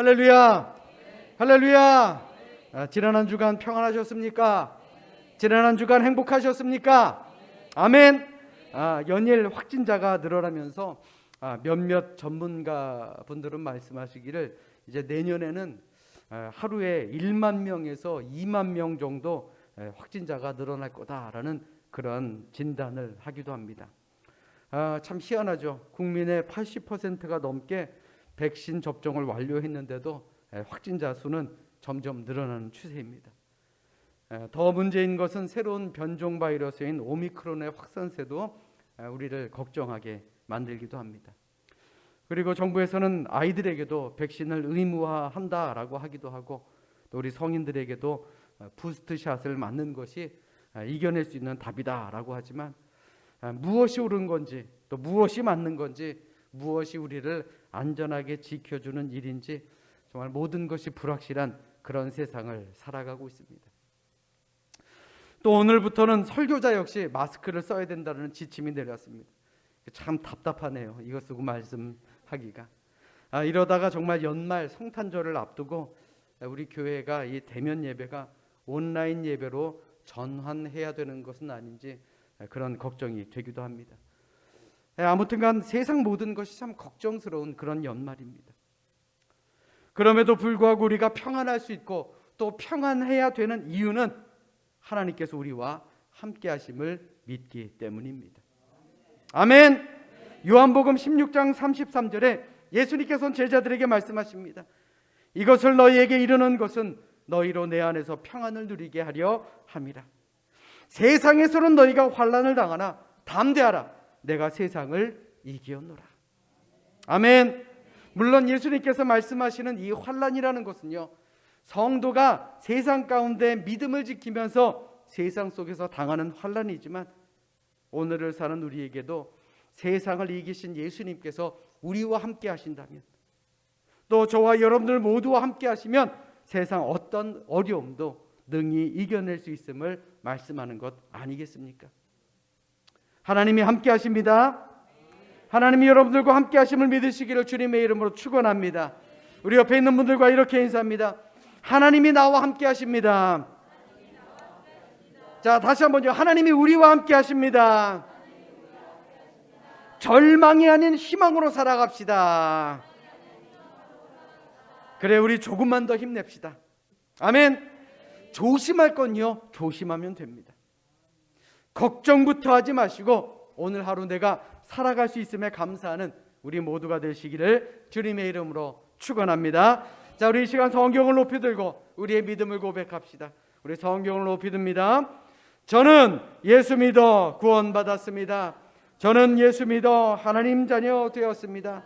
할렐루야. 할렐루야. 지난 한 주간 평안하셨습니까? 지난 한 주간 행복하셨습니까? 아멘. 연일 확진자가 늘어나면서 몇몇 전문가 분들은 말씀하시기를 이제 내년에는 하루에 1만 명에서 2만 명 정도 확진자가 늘어날 거다라는 그런 진단을 하기도 합니다. 참 희한하죠. 국민의 80%가 넘게 백신 접종을 완료했는데도 확진자 수는 점점 늘어나는 추세입니다. 더 문제인 것은 새로운 변종 바이러스인 오미크론의 확산세도 우리를 걱정하게 만들기도 합니다. 그리고 정부에서는 아이들에게도 백신을 의무화한다라고 하기도 하고, 또 우리 성인들에게도 부스트샷을 맞는 것이 이겨낼 수 있는 답이다라고 하지만, 무엇이 옳은 건지, 또 무엇이 맞는 건지, 무엇이 우리를 안전하게 지켜주는 일인지 정말 모든 것이 불확실한 그런 세상을 살아가고 있습니다. 또 오늘부터는 설교자 역시 마스크를 써야 된다는 지침이 내렸습니다. 참 답답하네요. 이거 쓰고 말씀하기가. 이러다가 정말 연말 성탄절을 앞두고 우리 교회가 이 대면 예배가 온라인 예배로 전환해야 되는 것은 아닌지 그런 걱정이 되기도 합니다. 아무튼간 세상 모든 것이 참 걱정스러운 그런 연말입니다. 그럼에도 불구하고 우리가 평안할 수 있고 또 평안해야 되는 이유는 하나님께서 우리와 함께 하심을 믿기 때문입니다. 아멘. 요한복음 16장 33절에 예수님께서는 제자들에게 말씀하십니다. 이것을 너희에게 이르는 것은 너희로 내 안에서 평안을 누리게 하려 함이라. 세상에서는 너희가 환난을 당하나 담대하라. 내가 세상을 이기었노라. 아멘. 물론 예수님께서 말씀하시는 이 환난이라는 것은요, 성도가 세상 가운데 믿음을 지키면서 세상 속에서 당하는 환난이지만, 오늘을 사는 우리에게도 세상을 이기신 예수님께서 우리와 함께 하신다면, 또 저와 여러분들 모두와 함께 하시면 세상 어떤 어려움도 능히 이겨낼 수 있음을 말씀하는 것 아니겠습니까? 하나님이 함께 하십니다. 하나님이 여러분들과 함께 하심을 믿으시기를 주님의 이름으로 축원합니다. 우리 옆에 있는 분들과 이렇게 인사합니다. 하나님이 나와 함께 하십니다. 자, 다시 한번요. 하나님이 우리와 함께 하십니다. 절망이 아닌 희망으로 살아갑시다. 그래, 우리 조금만 더 힘냅시다. 아멘. 조심할 건요, 조심하면 됩니다. 걱정부터 하지 마시고 오늘 하루 내가 살아갈 수 있음에 감사하는 우리 모두가 되시기를 주님의 이름으로 축원합니다. 자, 우리 이 시간 성경을 높이 들고 우리의 믿음을 고백합시다. 우리 성경을 높이 듭니다. 저는 예수 믿어 구원받았습니다. 저는 예수 믿어 하나님 자녀 되었습니다.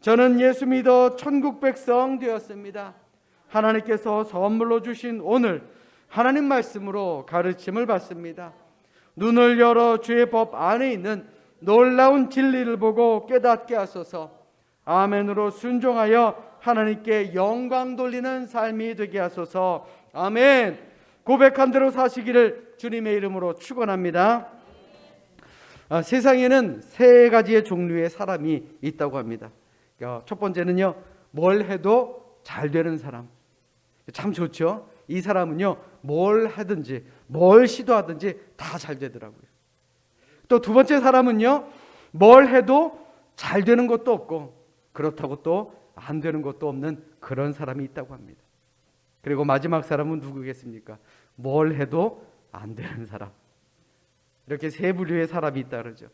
저는 예수 믿어 천국 백성 되었습니다. 하나님께서 선물로 주신 오늘 하나님 말씀으로 가르침을 받습니다. 눈을 열어 주의 법 안에 있는 놀라운 진리를 보고 깨닫게 하소서. 아멘으로 순종하여 하나님께 영광 돌리는 삶이 되게 하소서. 아멘. 고백한 대로 사시기를 주님의 이름으로 축원합니다. 세상에는 세 가지의 종류의 사람이 있다고 합니다. 첫 번째는요, 뭘 해도 잘 되는 사람. 참 좋죠. 이 사람은요, 뭘 하든지 뭘 시도하든지 다 잘 되더라고요. 또 두 번째 사람은요, 뭘 해도 잘 되는 것도 없고 그렇다고 또 안 되는 것도 없는 그런 사람이 있다고 합니다. 그리고 마지막 사람은 누구겠습니까? 뭘 해도 안 되는 사람. 이렇게 세 부류의 사람이 있다 그러죠.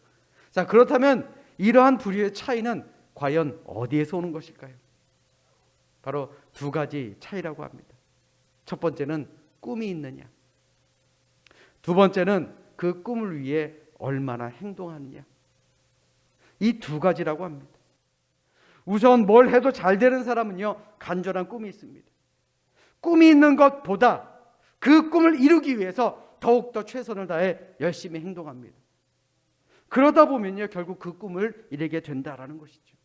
자, 그렇다면 이러한 부류의 차이는 과연 어디에서 오는 것일까요? 바로 두 가지 차이라고 합니다. 첫 번째는 꿈이 있느냐, 두 번째는 그 꿈을 위해 얼마나 행동하느냐. 이 두 가지라고 합니다. 우선 뭘 해도 잘 되는 사람은요, 간절한 꿈이 있습니다. 꿈이 있는 것보다 그 꿈을 이루기 위해서 더욱더 최선을 다해 열심히 행동합니다. 그러다 보면요, 결국 그 꿈을 이루게 된다라는 것이죠.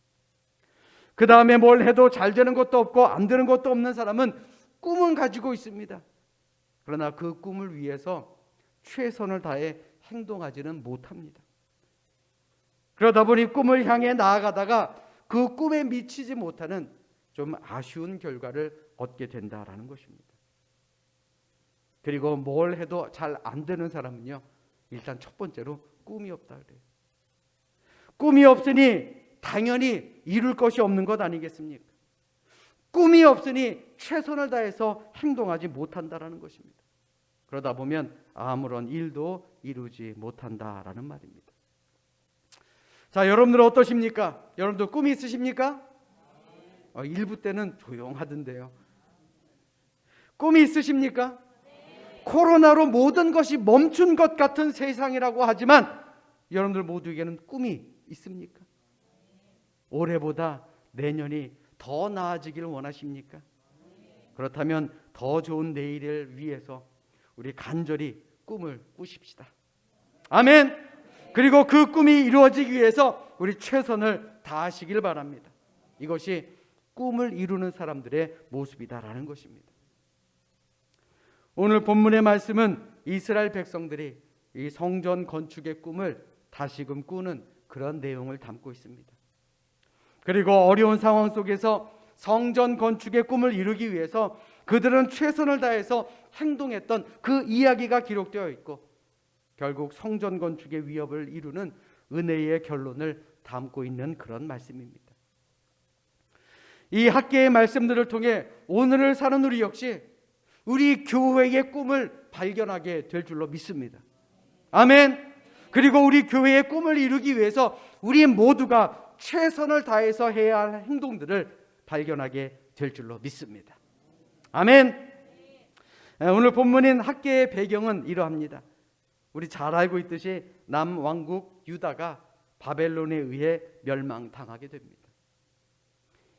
그 다음에 뭘 해도 잘 되는 것도 없고 안 되는 것도 없는 사람은 꿈은 가지고 있습니다. 그러나 그 꿈을 위해서 최선을 다해 행동하지는 못합니다. 그러다 보니 꿈을 향해 나아가다가 그 꿈에 미치지 못하는 좀 아쉬운 결과를 얻게 된다라는 것입니다. 그리고 뭘 해도 잘 안 되는 사람은요, 일단 첫 번째로 꿈이 없다 그래요. 꿈이 없으니 당연히 이룰 것이 없는 것 아니겠습니까? 꿈이 없으니 최선을 다해서 행동하지 못한다라는 것입니다. 그러다 보면 아무런 일도 이루지 못한다라는 말입니다. 자, 여러분들은 어떠십니까? 여러분들 꿈이 있으십니까? 일부 때는 조용하던데요. 꿈이 있으십니까? 코로나로 모든 것이 멈춘 것 같은 세상이라고 하지만 여러분들 모두에게는 꿈이 있습니까? 올해보다 내년이 더 나아지기를 원하십니까? 그렇다면 더 좋은 내일을 위해서 우리 간절히 꿈을 꾸십시다. 아멘. 그리고 그 꿈이 이루어지기 위해서 우리 최선을 다하시길 바랍니다. 이것이 꿈을 이루는 사람들의 모습이다라는 것입니다. 오늘 본문의 말씀은 이스라엘 백성들이 이 성전 건축의 꿈을 다시금 꾸는 그런 내용을 담고 있습니다. 그리고 어려운 상황 속에서 성전 건축의 꿈을 이루기 위해서 그들은 최선을 다해서 행동했던 그 이야기가 기록되어 있고, 결국 성전 건축의 위협을 이루는 은혜의 결론을 담고 있는 그런 말씀입니다. 이 학계의 말씀들을 통해 오늘을 사는 우리 역시 우리 교회의 꿈을 발견하게 될 줄로 믿습니다. 아멘. 그리고 우리 교회의 꿈을 이루기 위해서 우리 모두가 최선을 다해서 해야 할 행동들을 발견하게 될 줄로 믿습니다. 아멘. 오늘 본문인 학계의 배경은 이러합니다. 우리 잘 알고 있듯이 남왕국 유다가 바벨론에 의해 멸망당하게 됩니다.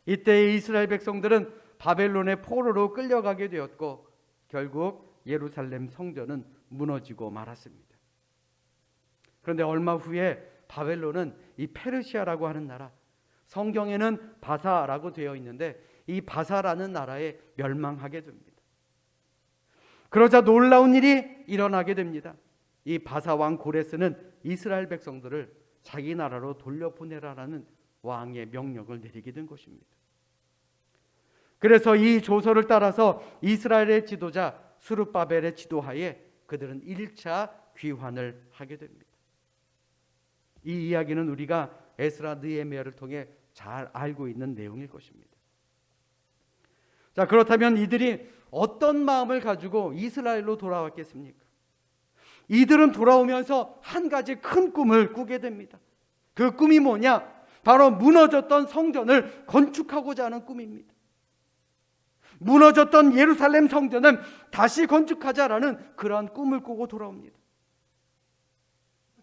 이때 이스라엘 백성들은 바벨론의 포로로 끌려가게 되었고, 결국 예루살렘 성전은 무너지고 말았습니다. 그런데 얼마 후에 바벨론은 이 페르시아라고 하는 나라, 성경에는 바사라고 되어 있는데 이 바사라는 나라에 멸망하게 됩니다. 그러자 놀라운 일이 일어나게 됩니다. 이 바사 왕 고레스는 이스라엘 백성들을 자기 나라로 돌려보내라라는 왕의 명령을 내리게 된 것입니다. 그래서 이 조서를 따라서 이스라엘의 지도자 스룹바벨의 지도하에 그들은 1차 귀환을 하게 됩니다. 이 이야기는 우리가 에스라 느헤미야를 통해 잘 알고 있는 내용일 것입니다. 자, 그렇다면 이들이 어떤 마음을 가지고 이스라엘로 돌아왔겠습니까? 이들은 돌아오면서 한 가지 큰 꿈을 꾸게 됩니다. 그 꿈이 뭐냐? 바로 무너졌던 성전을 건축하고자 하는 꿈입니다. 무너졌던 예루살렘 성전은 다시 건축하자라는 그러한 꿈을 꾸고 돌아옵니다.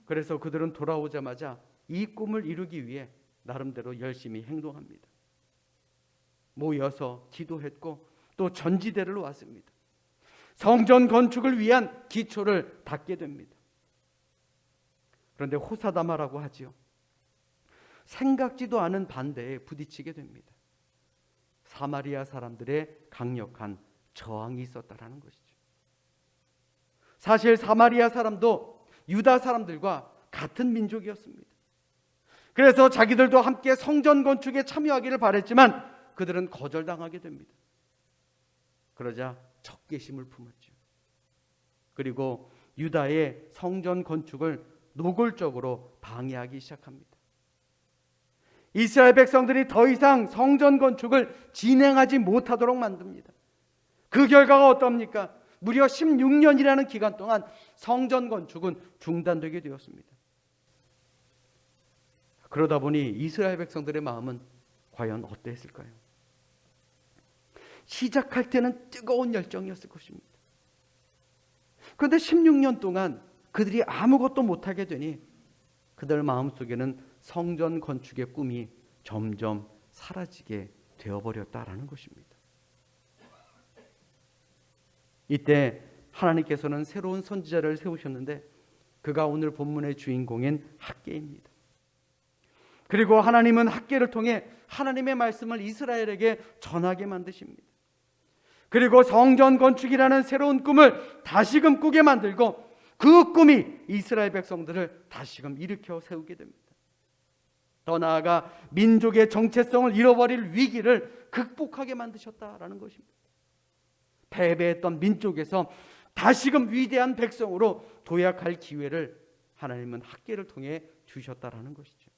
그래서 그들은 돌아오자마자 이 꿈을 이루기 위해 나름대로 열심히 행동합니다. 모여서 기도했고 또 전지대를 놓았습니다. 성전 건축을 위한 기초를 닦게 됩니다. 그런데 호사다마라고 하지요. 생각지도 않은 반대에 부딪히게 됩니다. 사마리아 사람들의 강력한 저항이 있었다라는 것이죠. 사실 사마리아 사람도 유다 사람들과 같은 민족이었습니다. 그래서 자기들도 함께 성전 건축에 참여하기를 바랬지만 그들은 거절당하게 됩니다. 그러자 적개심을 품었죠. 그리고 유다의 성전 건축을 노골적으로 방해하기 시작합니다. 이스라엘 백성들이 더 이상 성전 건축을 진행하지 못하도록 만듭니다. 그 결과가 어떻습니까? 무려 16년이라는 기간 동안 성전 건축은 중단되게 되었습니다. 그러다 보니 이스라엘 백성들의 마음은 과연 어땠을까요? 시작할 때는 뜨거운 열정이었을 것입니다. 그런데 16년 동안 그들이 아무것도 못하게 되니 그들 마음속에는 성전 건축의 꿈이 점점 사라지게 되어버렸다라는 것입니다. 이때 하나님께서는 새로운 선지자를 세우셨는데 그가 오늘 본문의 주인공인 학개입니다. 그리고 하나님은 학개를 통해 하나님의 말씀을 이스라엘에게 전하게 만드십니다. 그리고 성전 건축이라는 새로운 꿈을 다시금 꾸게 만들고 그 꿈이 이스라엘 백성들을 다시금 일으켜 세우게 됩니다. 더 나아가 민족의 정체성을 잃어버릴 위기를 극복하게 만드셨다라는 것입니다. 패배했던 민족에서 다시금 위대한 백성으로 도약할 기회를 하나님은 학계를 통해 주셨다라는 것이죠.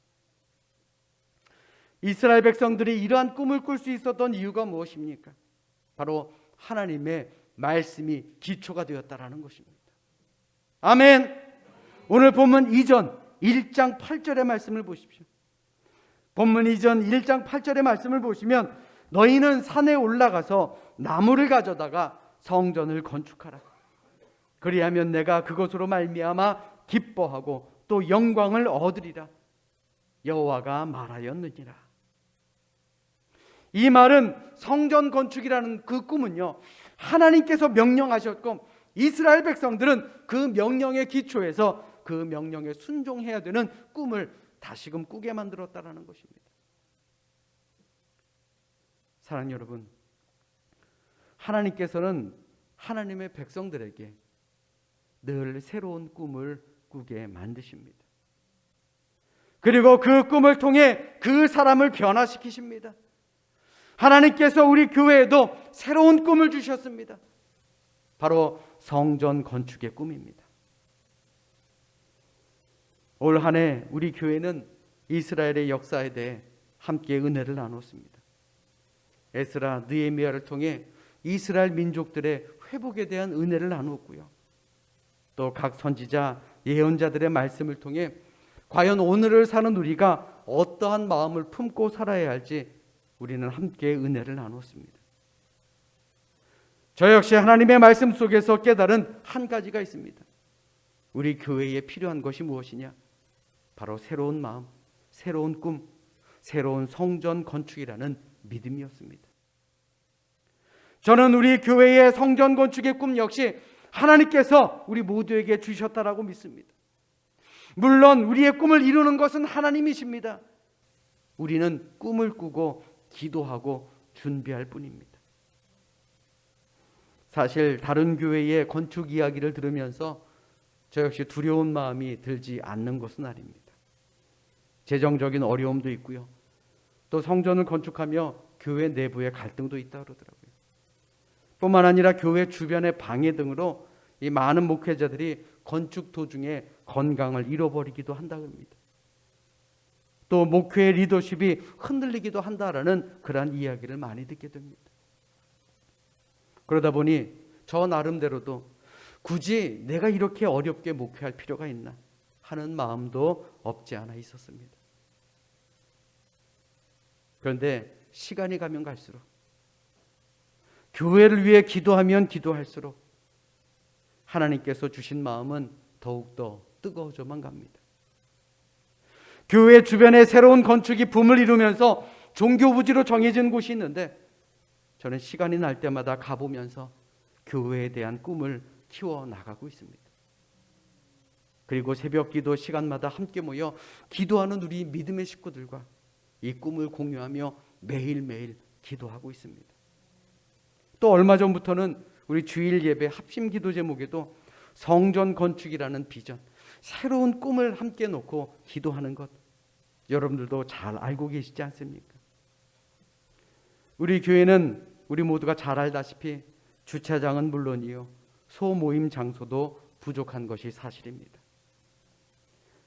이스라엘 백성들이 이러한 꿈을 꿀 수 있었던 이유가 무엇입니까? 바로 하나님의 말씀이 기초가 되었다라는 것입니다. 아멘. 오늘 본문 이전 1장 8절의 말씀을 보십시오. 본문 이전 1장 8절의 말씀을 보시면 너희는 산에 올라가서 나무를 가져다가 성전을 건축하라. 그리하면 내가 그것으로 말미암아 기뻐하고 또 영광을 얻으리라. 여호와가 말하였느니라. 이 말은 성전 건축이라는 그 꿈은요, 하나님께서 명령하셨고 이스라엘 백성들은 그 명령의 기초에서 그 명령에 순종해야 되는 꿈을 다시금 꾸게 만들었다라는 것입니다. 사랑하는 여러분, 하나님께서는 하나님의 백성들에게 늘 새로운 꿈을 꾸게 만드십니다. 그리고 그 꿈을 통해 그 사람을 변화시키십니다. 하나님께서 우리 교회에도 새로운 꿈을 주셨습니다. 바로 성전 건축의 꿈입니다. 올 한 해 우리 교회는 이스라엘의 역사에 대해 함께 은혜를 나눴습니다. 에스라, 느헤미야를 통해 이스라엘 민족들의 회복에 대한 은혜를 나누었고요. 또 각 선지자, 예언자들의 말씀을 통해 과연 오늘을 사는 우리가 어떠한 마음을 품고 살아야 할지 우리는 함께 은혜를 나눴습니다. 저 역시 하나님의 말씀 속에서 깨달은 한 가지가 있습니다. 우리 교회에 필요한 것이 무엇이냐? 바로 새로운 마음, 새로운 꿈, 새로운 성전 건축이라는 믿음이었습니다. 저는 우리 교회의 성전 건축의 꿈 역시 하나님께서 우리 모두에게 주셨다라고 믿습니다. 물론 우리의 꿈을 이루는 것은 하나님이십니다. 우리는 꿈을 꾸고 기도하고 준비할 뿐입니다. 사실 다른 교회의 건축 이야기를 들으면서 저 역시 두려운 마음이 들지 않는 것은 아닙니다. 재정적인 어려움도 있고요. 또 성전을 건축하며 교회 내부의 갈등도 있다고 그러더라고요. 뿐만 아니라 교회 주변의 방해 등으로 이 많은 목회자들이 건축 도중에 건강을 잃어버리기도 한다고 합니다. 또 목회의 리더십이 흔들리기도 한다라는 그러한 이야기를 많이 듣게 됩니다. 그러다 보니 저 나름대로도 굳이 내가 이렇게 어렵게 목회할 필요가 있나 하는 마음도 없지 않아 있었습니다. 그런데 시간이 가면 갈수록, 교회를 위해 기도하면 기도할수록 하나님께서 주신 마음은 더욱더 뜨거워져만 갑니다. 교회 주변에 새로운 건축이 붐을 이루면서 종교부지로 정해진 곳이 있는데 저는 시간이 날 때마다 가보면서 교회에 대한 꿈을 키워나가고 있습니다. 그리고 새벽 기도 시간마다 함께 모여 기도하는 우리 믿음의 식구들과 이 꿈을 공유하며 매일매일 기도하고 있습니다. 또 얼마 전부터는 우리 주일 예배 합심 기도 제목에도 성전 건축이라는 비전, 새로운 꿈을 함께 놓고 기도하는 것, 여러분들도 잘 알고 계시지 않습니까? 우리 교회는 우리 모두가 잘 알다시피 주차장은 물론이요, 소모임 장소도 부족한 것이 사실입니다.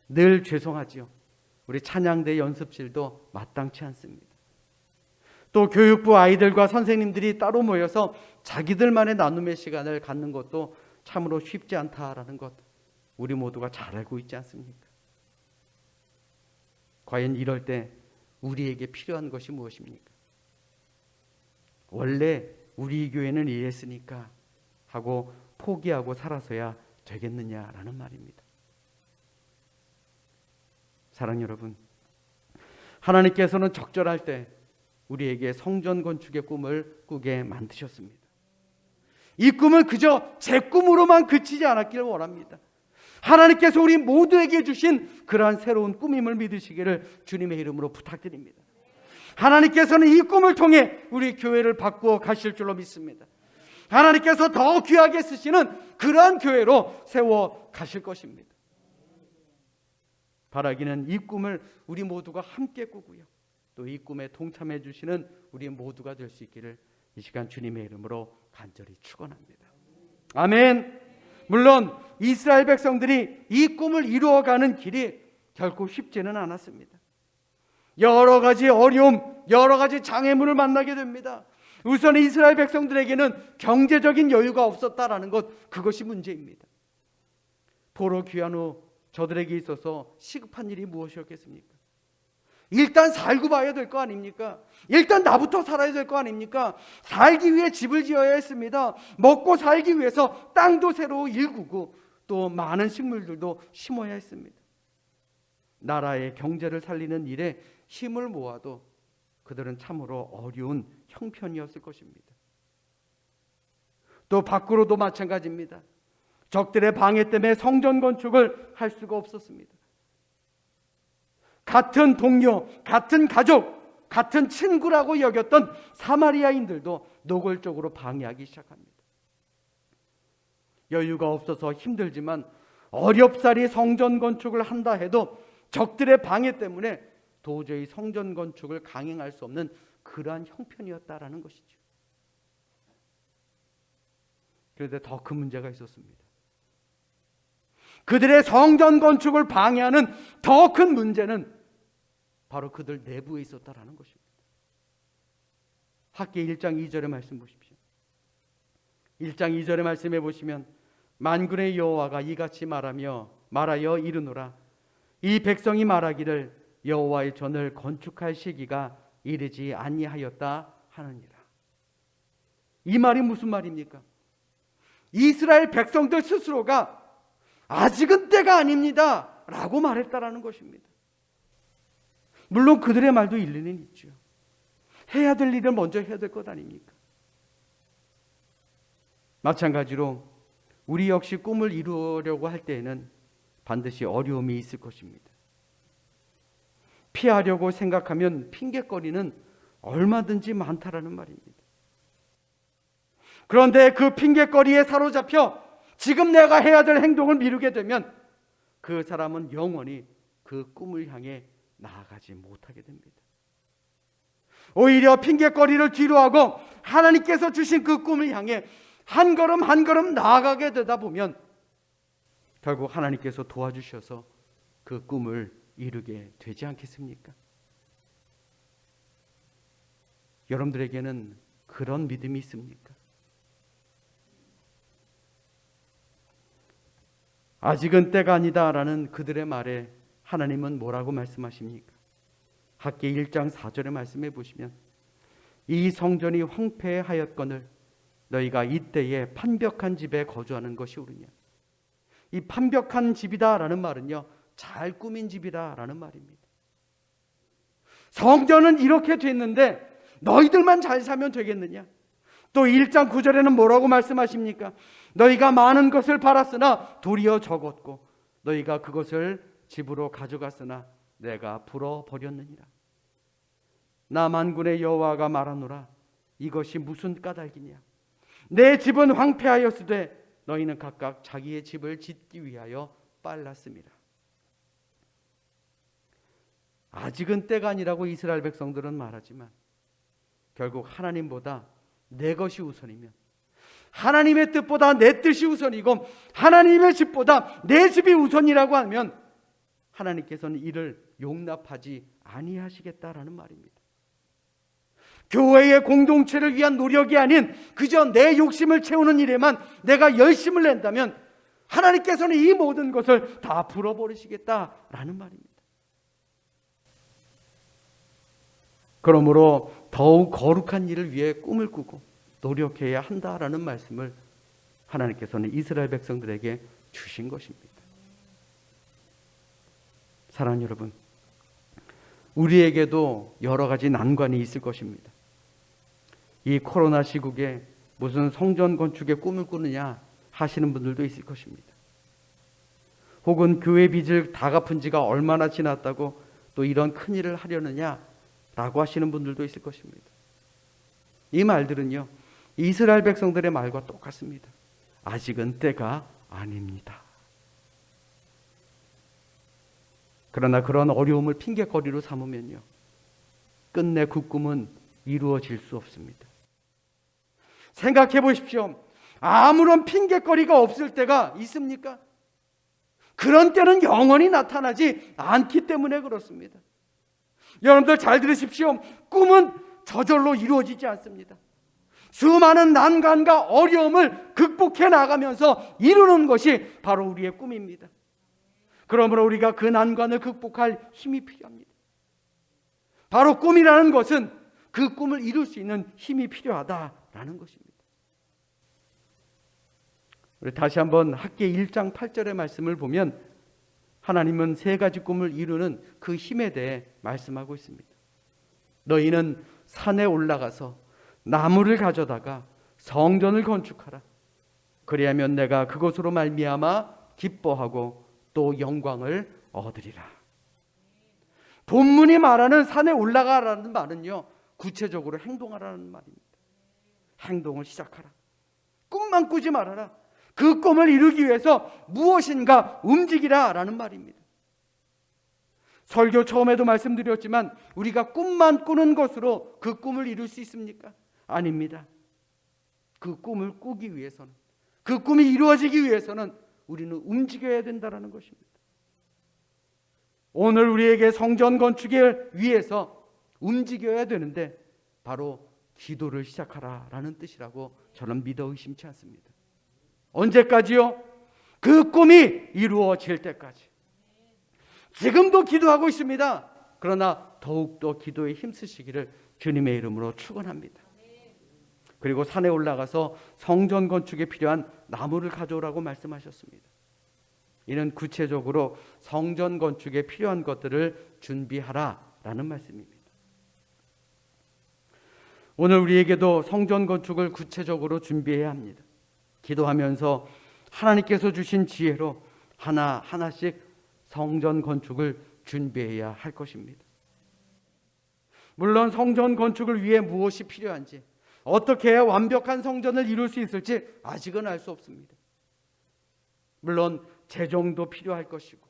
늘 죄송하지요. 우리 찬양대 연습실도 마땅치 않습니다. 또 교육부 아이들과 선생님들이 따로 모여서 자기들만의 나눔의 시간을 갖는 것도 참으로 쉽지 않다라는 것, 우리 모두가 잘 알고 있지 않습니까? 과연 이럴 때 우리에게 필요한 것이 무엇입니까? 원래 우리 교회는 이랬으니까 하고 포기하고 살아서야 되겠느냐라는 말입니다. 사랑하는 여러분, 하나님께서는 적절할 때 우리에게 성전 건축의 꿈을 꾸게 만드셨습니다. 이 꿈은 그저 제 꿈으로만 그치지 않았기를 원합니다. 하나님께서 우리 모두에게 주신 그러한 새로운 꿈임을 믿으시기를 주님의 이름으로 부탁드립니다. 하나님께서는 이 꿈을 통해 우리 교회를 바꾸어 가실 줄로 믿습니다. 하나님께서 더 귀하게 쓰시는 그러한 교회로 세워 가실 것입니다. 바라기는 이 꿈을 우리 모두가 함께 꾸고요, 또 이 꿈에 동참해 주시는 우리 모두가 될 수 있기를 이 시간 주님의 이름으로 간절히 축원합니다. 아멘. 물론 이스라엘 백성들이 이 꿈을 이루어가는 길이 결코 쉽지는 않았습니다. 여러 가지 어려움, 여러 가지 장애물을 만나게 됩니다. 우선 이스라엘 백성들에게는 경제적인 여유가 없었다라는 것, 그것이 문제입니다. 포로 귀환 후 저들에게 있어서 시급한 일이 무엇이었겠습니까? 일단 살고 봐야 될 거 아닙니까? 일단 나부터 살아야 될 거 아닙니까? 살기 위해 집을 지어야 했습니다. 먹고 살기 위해서 땅도 새로 일구고 또 많은 식물들도 심어야 했습니다. 나라의 경제를 살리는 일에 힘을 모아도 그들은 참으로 어려운 형편이었을 것입니다. 또 밖으로도 마찬가지입니다. 적들의 방해 때문에 성전 건축을 할 수가 없었습니다. 같은 동료, 같은 가족, 같은 친구라고 여겼던 사마리아인들도 노골적으로 방해하기 시작합니다. 여유가 없어서 힘들지만 어렵사리 성전 건축을 한다 해도 적들의 방해 때문에 도저히 성전 건축을 강행할 수 없는 그러한 형편이었다라는 것이죠. 그런데 더 큰 문제가 있었습니다. 그들의 성전 건축을 방해하는 더 큰 문제는 바로 그들 내부에 있었다라는 것입니다. 학기 1장 2절의 말씀 보십시오. 1장 2절의 말씀에 보시면 만군의 여호와가 이같이 말하여 이르노라. 이 백성이 말하기를 여호와의 전을 건축할 시기가 이르지 아니하였다 하느니라. 이 말이 무슨 말입니까? 이스라엘 백성들 스스로가 아직은 때가 아닙니다 라고 말했다라는 것입니다. 물론 그들의 말도 일리는 있죠. 해야 될 일을 먼저 해야 될 것 아닙니까? 마찬가지로 우리 역시 꿈을 이루려고 할 때에는 반드시 어려움이 있을 것입니다. 피하려고 생각하면 핑계거리는 얼마든지 많다라는 말입니다. 그런데 그 핑계거리에 사로잡혀 지금 내가 해야 될 행동을 미루게 되면 그 사람은 영원히 그 꿈을 향해 나아가지 못하게 됩니다. 오히려 핑계거리를 뒤로하고 하나님께서 주신 그 꿈을 향해 한 걸음 한 걸음 나아가게 되다 보면 결국 하나님께서 도와주셔서 그 꿈을 이루게 되지 않겠습니까? 여러분들에게는 그런 믿음이 있습니까? 아직은 때가 아니다라는 그들의 말에 하나님은 뭐라고 말씀하십니까? 학기 1장 4절의 말씀해 보시면 이 성전이 황폐하였거늘 너희가 이때에 판벽한 집에 거주하는 것이 옳으냐. 이 판벽한 집이다라는 말은요, 잘 꾸민 집이다라는 말입니다. 성전은 이렇게 됐는데 너희들만 잘 살면 되겠느냐? 또 1장 9절에는 뭐라고 말씀하십니까? 너희가 많은 것을 팔았으나 도리어 적었고 너희가 그것을 집으로 가져갔으나 내가 불어버렸느니라. 나 만군의 여호와가 말하노라. 이것이 무슨 까닭이냐? 내 집은 황폐하였으되 너희는 각각 자기의 집을 짓기 위하여 빨랐습니다. 아직은 때가 아니라고 이스라엘 백성들은 말하지만 결국 하나님보다 내 것이 우선이면, 하나님의 뜻보다 내 뜻이 우선이고 하나님의 집보다 내 집이 우선이라고 하면 하나님께서는 이를 용납하지 아니하시겠다라는 말입니다. 교회의 공동체를 위한 노력이 아닌 그저 내 욕심을 채우는 일에만 내가 열심을 낸다면 하나님께서는 이 모든 것을 다 풀어버리시겠다라는 말입니다. 그러므로 더욱 거룩한 일을 위해 꿈을 꾸고 노력해야 한다라는 말씀을 하나님께서는 이스라엘 백성들에게 주신 것입니다. 사랑하는 여러분, 우리에게도 여러 가지 난관이 있을 것입니다. 이 코로나 시국에 무슨 성전 건축의 꿈을 꾸느냐 하시는 분들도 있을 것입니다. 혹은 교회 빚을 다 갚은 지가 얼마나 지났다고 또 이런 큰일을 하려느냐라고 하시는 분들도 있을 것입니다. 이 말들은요, 이스라엘 백성들의 말과 똑같습니다. 아직은 때가 아닙니다. 그러나 그런 어려움을 핑계거리로 삼으면요, 끝내 그 꿈은 이루어질 수 없습니다. 생각해 보십시오. 아무런 핑계거리가 없을 때가 있습니까? 그런 때는 영원히 나타나지 않기 때문에 그렇습니다. 여러분들 잘 들으십시오. 꿈은 저절로 이루어지지 않습니다. 수많은 난관과 어려움을 극복해 나가면서 이루는 것이 바로 우리의 꿈입니다. 그러므로 우리가 그 난관을 극복할 힘이 필요합니다. 바로 꿈이라는 것은 그 꿈을 이룰 수 있는 힘이 필요하다라는 것입니다. 우리 다시 한번 학계 1장 8절의 말씀을 보면 하나님은 세 가지 꿈을 이루는 그 힘에 대해 말씀하고 있습니다. 너희는 산에 올라가서 나무를 가져다가 성전을 건축하라. 그리하면 내가 그것으로 말미암아 기뻐하고 또 영광을 얻으리라. 본문이 말하는 산에 올라가라는 말은요, 구체적으로 행동하라는 말입니다. 행동을 시작하라. 꿈만 꾸지 말아라. 그 꿈을 이루기 위해서 무엇인가 움직이라라는 말입니다. 설교 처음에도 말씀드렸지만 우리가 꿈만 꾸는 것으로 그 꿈을 이룰 수 있습니까? 아닙니다. 그 꿈을 꾸기 위해서는, 그 꿈이 이루어지기 위해서는 우리는 움직여야 된다는 것입니다. 오늘 우리에게 성전 건축을 위해서 움직여야 되는데 바로 기도를 시작하라라는 뜻이라고 저는 믿어 의심치 않습니다. 언제까지요? 그 꿈이 이루어질 때까지. 지금도 기도하고 있습니다. 그러나 더욱더 기도에 힘쓰시기를 주님의 이름으로 축원합니다. 그리고 산에 올라가서 성전 건축에 필요한 나무를 가져오라고 말씀하셨습니다. 이는 구체적으로 성전 건축에 필요한 것들을 준비하라라는 말씀입니다. 오늘 우리에게도 성전 건축을 구체적으로 준비해야 합니다. 기도하면서 하나님께서 주신 지혜로 하나하나씩 성전 건축을 준비해야 할 것입니다. 물론 성전 건축을 위해 무엇이 필요한지, 어떻게 해야 완벽한 성전을 이룰 수 있을지 아직은 알 수 없습니다. 물론 재정도 필요할 것이고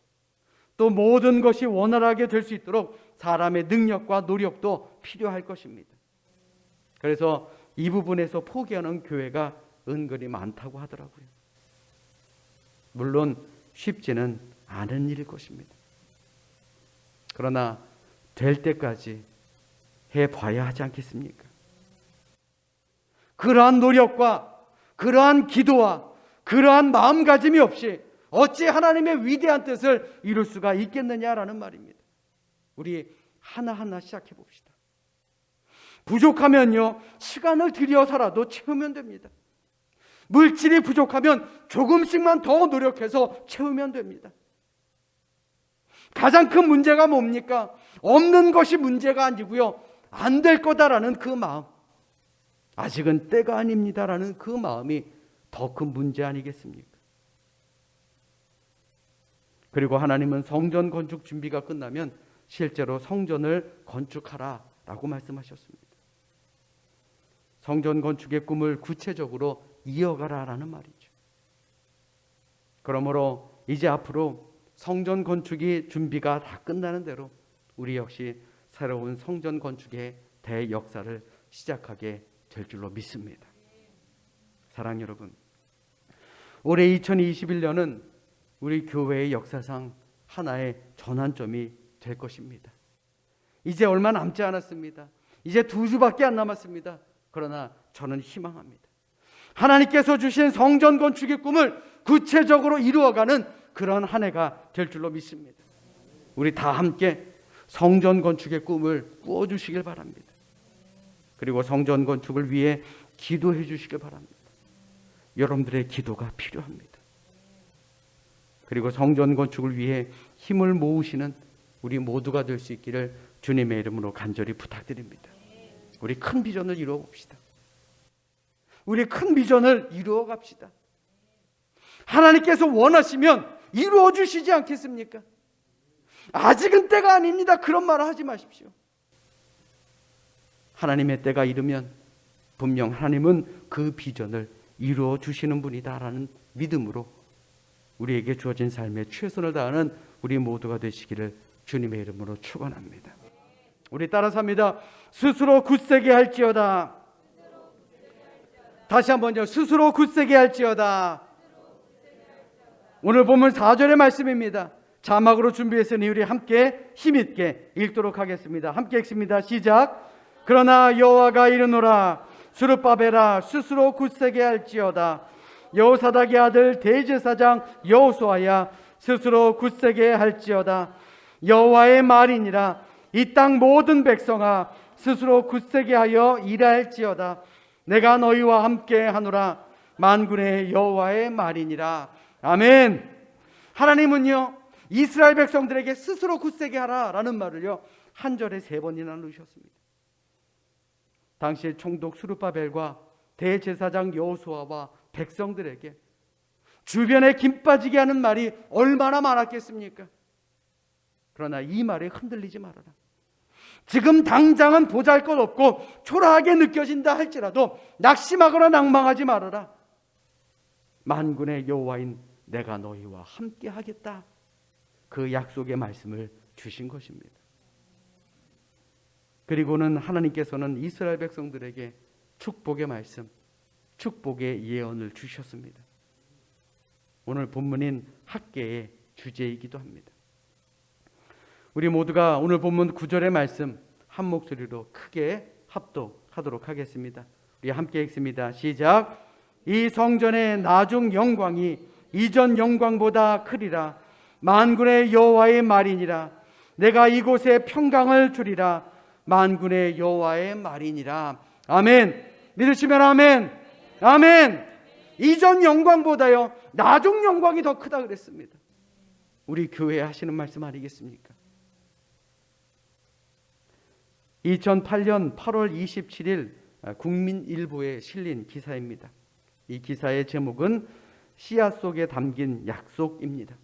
또 모든 것이 원활하게 될 수 있도록 사람의 능력과 노력도 필요할 것입니다. 그래서 이 부분에서 포기하는 교회가 은근히 많다고 하더라고요. 물론 쉽지는 않은 일일 것입니다. 그러나 될 때까지 해봐야 하지 않겠습니까? 그러한 노력과 그러한 기도와 그러한 마음가짐이 없이 어찌 하나님의 위대한 뜻을 이룰 수가 있겠느냐라는 말입니다. 우리 하나하나 시작해 봅시다. 부족하면요, 시간을 들여서라도 채우면 됩니다. 물질이 부족하면 조금씩만 더 노력해서 채우면 됩니다. 가장 큰 문제가 뭡니까? 없는 것이 문제가 아니고요, 안 될 거다라는 그 마음, 아직은 때가 아닙니다라는 그 마음이 더 큰 문제 아니겠습니까? 그리고 하나님은 성전 건축 준비가 끝나면 실제로 성전을 건축하라라고 말씀하셨습니다. 성전 건축의 꿈을 구체적으로 이어가라라는 말이죠. 그러므로 이제 앞으로 성전 건축이 준비가 다 끝나는 대로 우리 역시 새로운 성전 건축의 대역사를 시작하게 될 줄로 믿습니다. 사랑 여러분, 올해 2021년은 우리 교회의 역사상 하나의 전환점이 될 것입니다. 이제 얼마 남지 않았습니다. 이제 2주밖에 안 남았습니다. 그러나 저는 희망합니다. 하나님께서 주신 성전 건축의 꿈을 구체적으로 이루어가는 그런 한 해가 될 줄로 믿습니다. 우리 다 함께 성전 건축의 꿈을 꾸어주시길 바랍니다. 그리고 성전 건축을 위해 기도해 주시길 바랍니다. 여러분들의 기도가 필요합니다. 그리고 성전 건축을 위해 힘을 모으시는 우리 모두가 될 수 있기를 주님의 이름으로 간절히 부탁드립니다. 우리 큰 비전을 이루어 봅시다. 우리 큰 비전을 이루어 갑시다. 하나님께서 원하시면 이루어 주시지 않겠습니까? 아직은 때가 아닙니다. 그런 말을 하지 마십시오. 하나님의 때가 이르면 분명 하나님은 그 비전을 이루어 주시는 분이다라는 믿음으로 우리에게 주어진 삶에 최선을 다하는 우리 모두가 되시기를 주님의 이름으로 축원합니다. 우리 따라서 합니다. 스스로 굳세게 할지어다. 다시 한번요. 스스로 굳세게 할지어다. 오늘 본문 4절의 말씀입니다. 자막으로 준비했으니 우리 함께 힘있게 읽도록 하겠습니다. 함께 읽습니다. 시작. 그러나 여호와가 이르노라. 스룹바벨아 스스로 굳세게 할지어다. 여호사닥의 아들 대제사장 여호수아야 스스로 굳세게 할지어다. 여호와의 말이니라. 이 땅 모든 백성아 스스로 굳세게 하여 일할지어다. 내가 너희와 함께 하노라. 만군의 여호와의 말이니라. 아멘. 하나님은요 이스라엘 백성들에게 스스로 굳세게 하라 라는 말을요 한 절에 3번이나 넣으셨습니다. 당시에 총독 스룹바벨과 대제사장 여호수아와 백성들에게 주변에 김 빠지게 하는 말이 얼마나 많았겠습니까? 그러나 이 말에 흔들리지 말아라. 지금 당장은 보잘것없고 초라하게 느껴진다 할지라도 낙심하거나 낭망하지 말아라. 만군의 여호와인 내가 너희와 함께 하겠다. 그 약속의 말씀을 주신 것입니다. 그리고는 하나님께서는 이스라엘 백성들에게 축복의 말씀, 축복의 예언을 주셨습니다. 오늘 본문인 학개의 주제이기도 합니다. 우리 모두가 오늘 본문 9절의 말씀 한 목소리로 크게 합독하도록 하겠습니다. 우리 함께 읽습니다. 시작. 이 성전의 나중 영광이 이전 영광보다 크리라. 만군의 여호와의 말이니라. 내가 이곳에 평강을 주리라. 만군의 여호와의 말이니라. 아멘. 믿으시면 아멘. 아멘. 이전 영광보다요 나중 영광이 더 크다 그랬습니다. 우리 교회에 하시는 말씀 아니겠습니까? 2008년 8월 27일 국민일보에 실린 기사입니다. 이 기사의 제목은 씨앗 속에 담긴 약속입니다.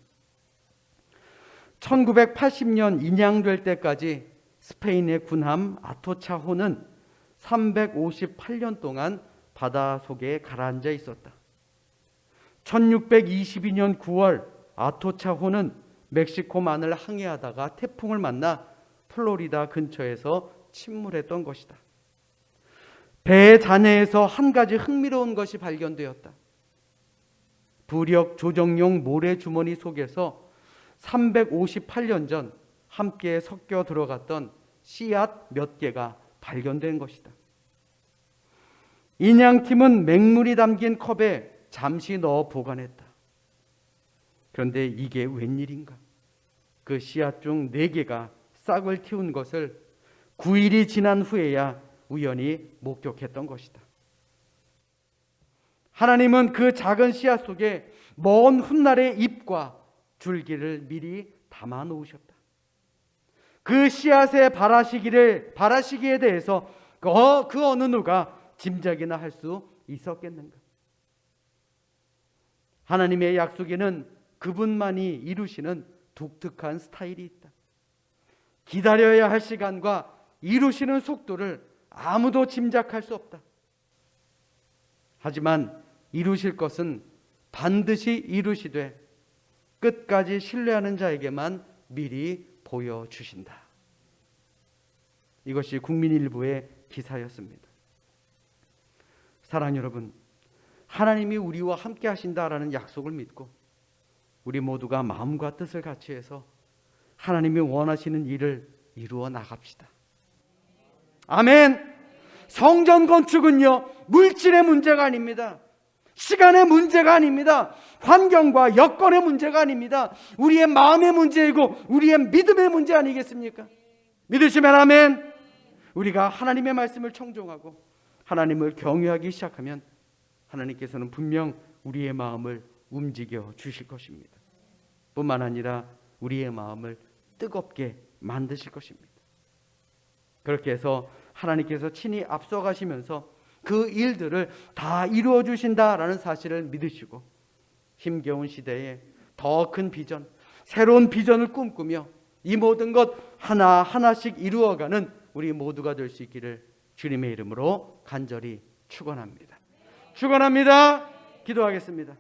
1980년 인양될 때까지 스페인의 군함 아토차호는 358년 동안 바다 속에 가라앉아 있었다. 1622년 9월 아토차호는 멕시코만을 항해하다가 태풍을 만나 플로리다 근처에서 침몰했던 것이다. 배의 잔해에서 한 가지 흥미로운 것이 발견되었다. 부력 조정용 모래주머니 속에서 358년 전 함께 섞여 들어갔던 씨앗 몇 개가 발견된 것이다. 인양팀은 맹물이 담긴 컵에 잠시 넣어 보관했다. 그런데 이게 웬일인가? 그 씨앗 중 4개가 싹을 틔운 것을 9일이 지난 후에야 우연히 목격했던 것이다. 하나님은 그 작은 씨앗 속에 먼 훗날의 잎과 줄기를 미리 담아 놓으셨다. 그 씨앗의 바라시기에 대해서 그 어느 누가 짐작이나 할 수 있었겠는가? 하나님의 약속에는 그분만이 이루시는 독특한 스타일이 있다. 기다려야 할 시간과 이루시는 속도를 아무도 짐작할 수 없다. 하지만 이루실 것은 반드시 이루시되 끝까지 신뢰하는 자에게만 미리 보여주신다. 이것이 국민일보의 기사였습니다. 사랑하는 여러분, 하나님이 우리와 함께 하신다라는 약속을 믿고 우리 모두가 마음과 뜻을 같이 해서 하나님이 원하시는 일을 이루어 나갑시다. 아멘. 성전 건축은요 물질의 문제가 아닙니다. 시간의 문제가 아닙니다. 환경과 여건의 문제가 아닙니다. 우리의 마음의 문제이고 우리의 믿음의 문제 아니겠습니까? 믿으시면 아멘. 우리가 하나님의 말씀을 청종하고 하나님을 경외하기 시작하면 하나님께서는 분명 우리의 마음을 움직여 주실 것입니다. 뿐만 아니라 우리의 마음을 뜨겁게 만드실 것입니다. 그렇게 해서 하나님께서 친히 앞서가시면서 그 일들을 다 이루어 주신다라는 사실을 믿으시고 힘겨운 시대에 더 큰 비전, 새로운 비전을 꿈꾸며 이 모든 것 하나하나씩 이루어가는 우리 모두가 될 수 있기를 주님의 이름으로 간절히 축원합니다. 축원합니다. 기도하겠습니다.